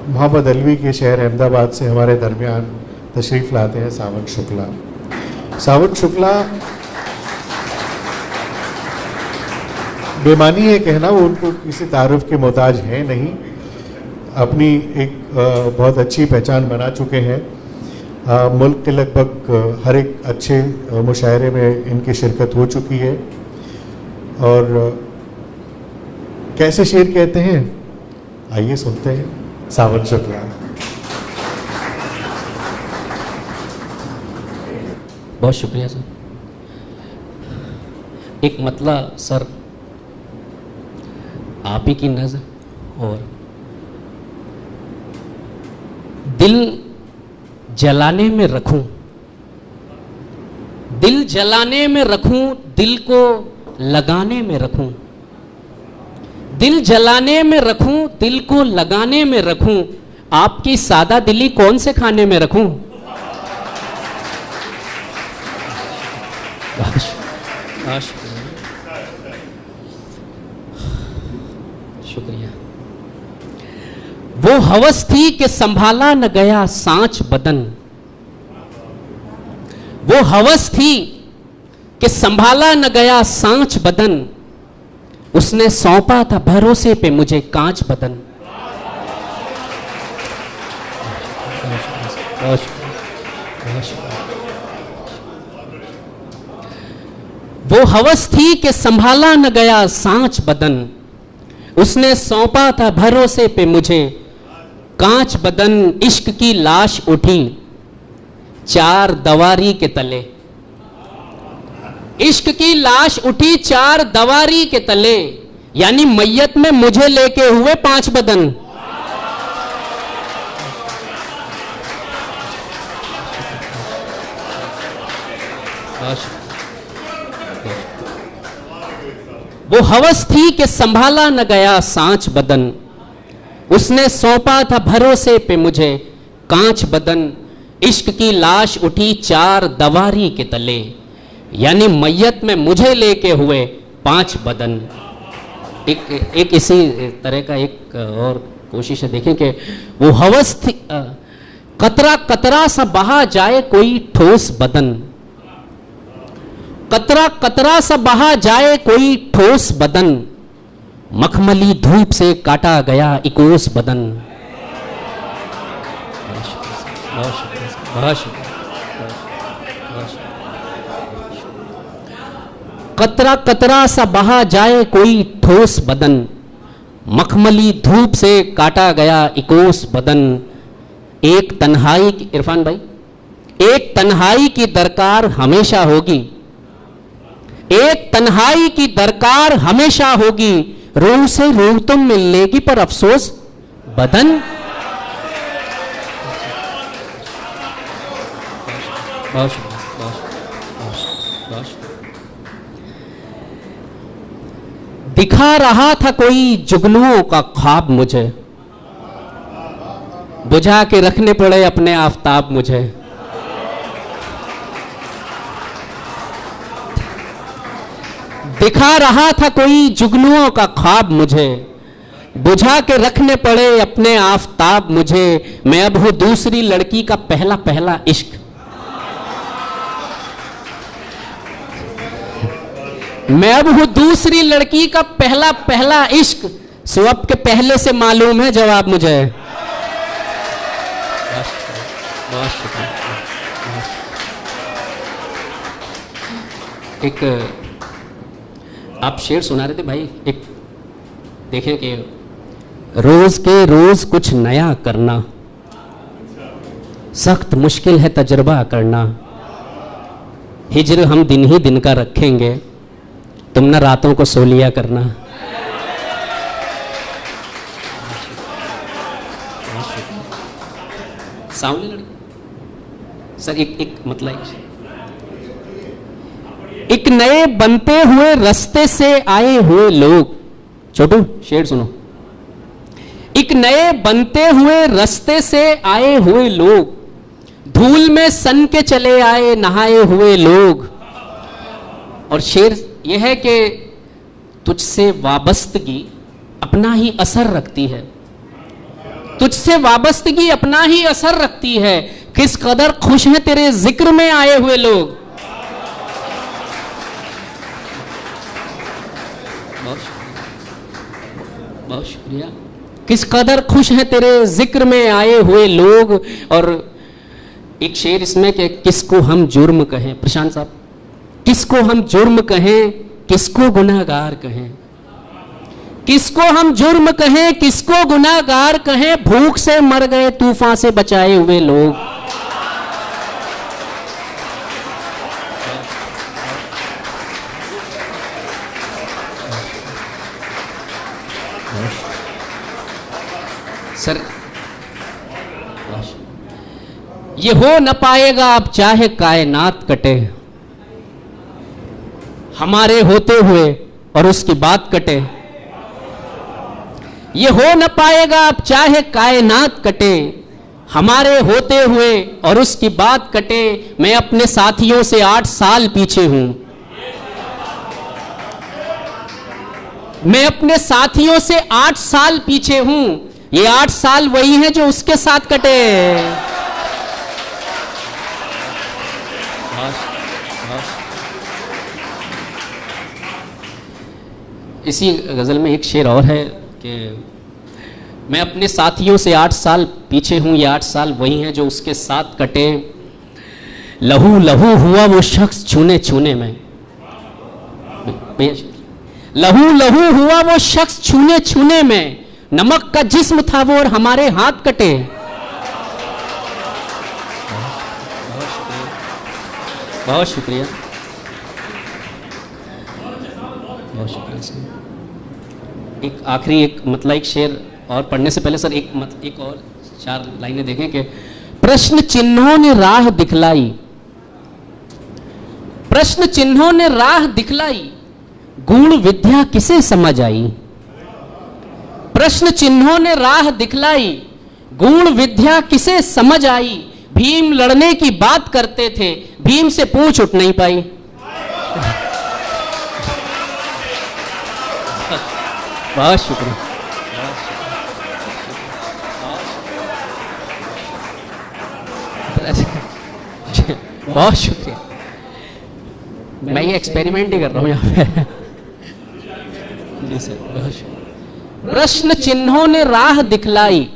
मोहम्मद अलवी के शहर अहमदाबाद से हमारे दरमियान तशरीफ़ लाते हैं सावंत शुक्ला। सावंत शुक्ला, बेमानी है कहना, वो उनको किसी तारुफ के मोहताज हैं नहीं, अपनी एक बहुत अच्छी पहचान बना चुके हैं। मुल्क के लगभग हर एक अच्छे मुशायरे में इनकी शिरकत हो चुकी है। और कैसे शेर कहते हैं, आइए सुनते हैं सावंत शुक्ला। बहुत शुक्रिया सर। एक मतला सर आप ही की नज़र और दिल जलाने में रखूं, दिल जलाने में रखूं, दिल को लगाने में रखूं, दिल जलाने में रखूं, दिल को लगाने में रखूं, आपकी सादा दिली कौन से खाने में रखूं। शुक्रिया। वो हवस थी कि संभाला न गया सांच बदन, वो हवस थी कि संभाला न गया सांच बदन, उसने सौंपा था भरोसे पे मुझे कांच बदन। वो हवस थी कि संभाला न गया सांच बदन, उसने सौंपा था भरोसे पे मुझे कांच बदन। इश्क की लाश उठी चार दवारी के तले, इश्क की लाश उठी चार दवारी के तले, यानी मैयत में मुझे लेके हुए पांच बदन। वो हवस थी कि संभाला न गया सांच बदन, उसने सौंपा था भरोसे पे मुझे कांच बदन। इश्क की लाश उठी चार दवारी के तले, यानी मैयत में मुझे लेके हुए पांच बदन। एक इसी तरह का एक और कोशिश है, देखें कि वो हवस थी कतरा कतरा सा बहा जाए कोई ठोस बदन, कतरा कतरा सा बहा जाए कोई ठोस बदन, मखमली धूप से काटा गया इकोस बदन। कतरा कतरा सा बहा जाए कोई ठोस बदन, मखमली धूप से काटा गया इकोस बदन। एक तन्हाई की, इरफान भाई, एक तन्हाई की दरकार हमेशा होगी, एक तन्हाई की दरकार हमेशा होगी, रूह से रूह तुम मिलेगी पर अफसोस बदन। दिखा रहा था कोई जुगनुओं का ख्वाब मुझे, बुझा के रखने पड़े अपने आफताब मुझे। दिखा रहा था कोई जुगनुओं का ख्वाब मुझे, बुझा के रखने पड़े अपने आफताब मुझे। मैं अब हूं दूसरी लड़की का पहला पहला इश्क, मैं अब हूं दूसरी लड़की का पहला पहला इश्क। सो अब के पहले से मालूम है जवाब मुझे। एक आप शेर सुना रहे थे भाई, एक देखें कि रोज के रोज कुछ नया करना, सख्त मुश्किल है तजुर्बा करना। हिज्र हम दिन ही दिन का रखेंगे, तुम ना रातों को सो लिया करना। सावली लड़की सर, एक मतलब एक नए बनते हुए रास्ते से आए हुए लोग, छोटू शेर सुनो। एक नए बनते हुए रास्ते से आए हुए लोग, धूल में सन के चले आए नहाए हुए लोग। और शेर यह है कि तुझसे वाबस्तगी अपना ही असर रखती है, तुझसे वाबस्तगी अपना ही असर रखती है, किस कदर खुश हैं तेरे जिक्र में आए हुए लोग। बहुत शुक्रिया। किस कदर खुश हैं तेरे जिक्र में आए हुए लोग। और एक शेर इसमें कि किसको हम जुर्म कहें, प्रशांत साहब, किसको हम जुर्म कहें, किसको गुनाहगार कहें, किसको हम जुर्म कहें, किसको गुनाहगार कहें, भूख से मर गए तूफान से बचाए हुए लोग। सर ये हो न पाएगा अब चाहे कायनात कटे, हमारे होते हुए और उसकी बात कटे। ये हो न पाएगा अब चाहे कायनात कटे, हमारे होते हुए और उसकी बात कटे। मैं अपने साथियों से 8 साल पीछे हूं, मैं अपने साथियों से 8 साल पीछे हूं। ये 8 साल वही हैं जो उसके साथ कटे। इसी गजल में एक शेर और है कि मैं अपने साथियों से 8 साल पीछे हूं, ये 8 साल वही हैं जो उसके साथ कटे। लहू लहू हुआ वो शख्स छूने छूने में, लहू लहू हुआ वो शख्स छूने छूने में, नमक का जिस्म था वो और हमारे हाथ कटे। बहुत शुक्रिया, बहुत शुक्रिया सर। एक आखिरी एक मतलब एक शेर और पढ़ने से पहले सर एक और 4 लाइनें देखें कि प्रश्न चिन्हों ने राह दिखलाई, प्रश्न चिन्हों ने राह दिखलाई, गूढ़ विद्या किसे समझ आई। प्रश्न चिन्हों ने राह दिखलाई, गूढ़ विद्या किसे समझ आई। भीम लड़ने की बात करते थे, भीम से पूछ उठ नहीं पाई। बहुत शुक्रिया, बहुत शुक्रिया। मैं ये एक्सपेरिमेंट ही कर रहा हूं यहाँ पे। जी सर, बहुत शुक्रिया। प्रश्न चिन्हों ने राह दिखलाई,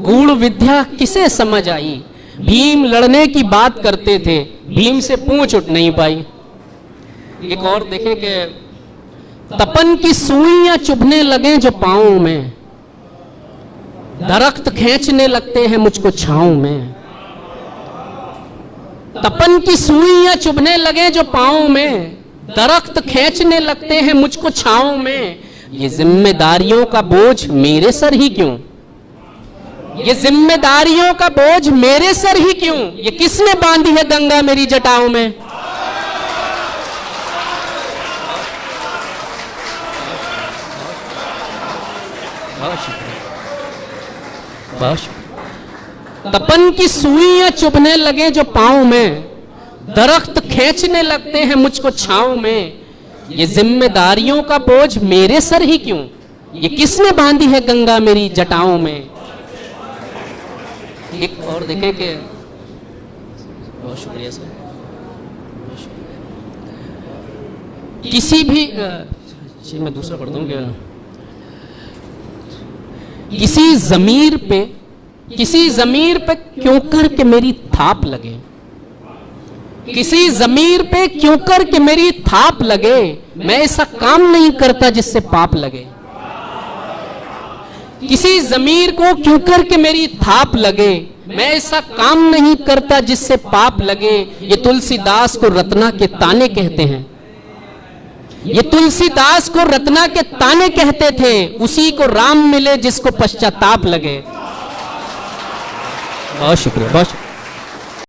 गूढ़ विद्या किसे समझ आई। भीम लड़ने की बात करते थे, भीम से पूछ उठ नहीं पाई। एक और देखें कि तपन की सुइयां चुभने लगे जो पांव में, दरख्त खींचने लगते हैं मुझको छांव में। तपन की सुइयां चुभने लगे जो पांव में, दरख्त खींचने लगते हैं मुझको छांव में। ये जिम्मेदारियों का बोझ मेरे सर ही क्यों, ये जिम्मेदारियों का बोझ मेरे सर ही क्यों। ये किसने बांधी है गंगा मेरी जटाओं में। बहुत शुक्रिया, बहुत शुक्रिया। तपन की सुइयां चुभने लगे जो पांव में, दरख्त खींचने लगते हैं मुझको छांव में। ये जिम्मेदारियों का बोझ मेरे सर ही क्यों, ये किसने बांधी है गंगा मेरी जटाओं में। एक और देखें कि बहुत शुक्रिया सर, बहुत शुक्रिया। किसी भी मैं दूसरा पढ़ता हूँ क्या, किसी जमीर पे क्यों कर के मेरी थाप लगे, किसी जमीर पे क्यों कर के मेरी थाप लगे। मैं ऐसा काम नहीं करता जिससे पाप लगे, किसी जमीर को क्यों कर के मेरी थाप लगे। मैं ऐसा काम नहीं करता जिससे पाप लगे। ये तुलसीदास को रत्ना के ताने कहते हैं, ये तुलसीदास को रत्ना के ताने कहते थे। उसी को राम मिले जिसको पश्चाताप लगे। बहुत शुक्रिया, बहुत शुक्रिया।